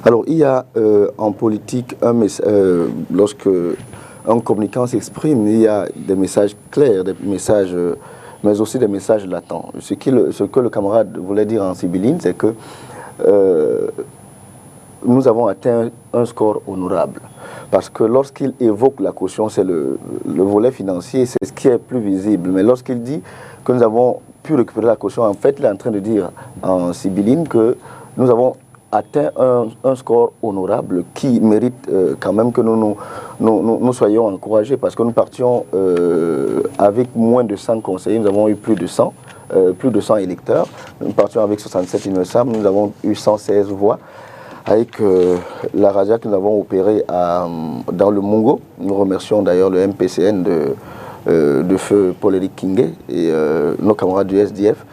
Alors, il y a en politique, lorsque un communicant s'exprime, il y a des messages clairs, des messages, mais aussi des messages latents. Ce que le camarade voulait dire en sibylline, c'est que nous avons atteint un score honorable. Parce que lorsqu'il évoque la caution, c'est le volet financier, c'est ce qui est plus visible. Mais lorsqu'il dit que nous avons pu récupérer la caution, en fait, il est en train de dire en sibylline que nous avons atteint un score honorable qui mérite quand même que nous soyons encouragés. Parce que nous partions avec moins de 100 conseillers, nous avons eu plus de 100 électeurs. Nous partions avec 67, il me semble, nous avons eu 116 voix. Avec la razzia que nous avons opérée dans le Mungo. Nous remercions d'ailleurs le MPCN de feu Paul-Éric Kingé et nos camarades du SDF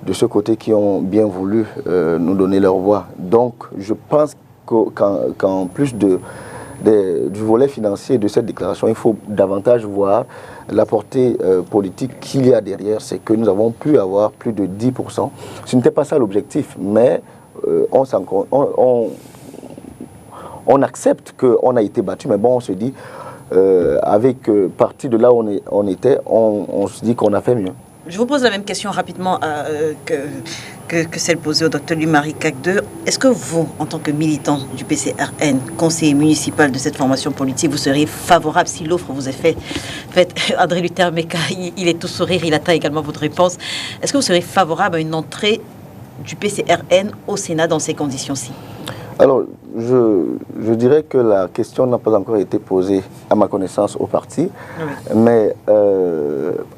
de ce côté qui ont bien voulu nous donner leur voix. Donc je pense qu'en plus du volet financier de cette déclaration, il faut davantage voir la portée politique qu'il y a derrière. C'est que nous avons pu avoir plus de 10%. Ce n'était pas ça l'objectif, mais on accepte qu'on a été battu, mais bon, on se dit, parti de là où on était, on se dit qu'on a fait mieux. Je vous pose la même question rapidement que celle posée au Dr Louis-Marie Cagdeux. Est-ce que vous, en tant que militant du PCRN, conseiller municipal de cette formation politique, vous seriez favorable, si l'offre vous est faite, André Luther Meka, il est tout sourire, il attend également votre réponse, est-ce que vous serez favorable à une entrée du PCRN au Sénat dans ces conditions-ci? Alors, je dirais que la question n'a pas encore été posée, à ma connaissance, au parti. Oui. Mais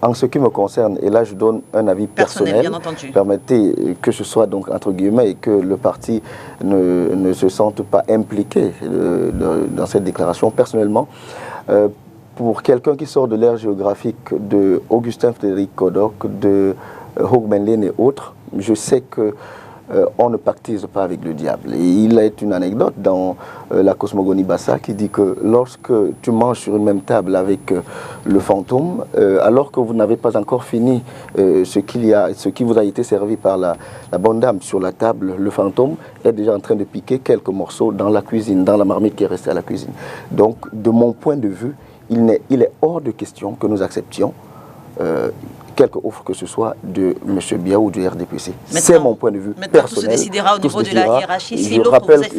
en ce qui me concerne, et là je donne un avis personnel, bien entendu. Permettez que ce soit donc entre guillemets et que le parti ne se sente pas impliqué dans cette déclaration. Personnellement, pour quelqu'un qui sort de l'ère géographique de Augustin Frédéric Kodok, de Hogmenlén et autres, je sais que on ne pactise pas avec le diable. Et il est une anecdote dans la cosmogonie Bassa qui dit que lorsque tu manges sur une même table avec le fantôme, alors que vous n'avez pas encore fini ce qui vous a été servi par la bonne dame sur la table, le fantôme est déjà en train de piquer quelques morceaux dans la cuisine, dans la marmite qui est restée à la cuisine. Donc, de mon point de vue, il est hors de question que nous acceptions quelque offre que ce soit de M. Biya ou du RDPC. C'est mon point de vue personnel. Tout se décidera au niveau de la hiérarchie. Si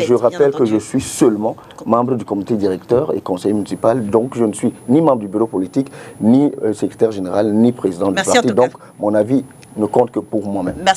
je rappelle que je suis seulement membre du comité directeur et conseiller municipal, donc je ne suis ni membre du bureau politique, ni secrétaire général, ni président du parti. Donc mon avis ne compte que pour moi-même.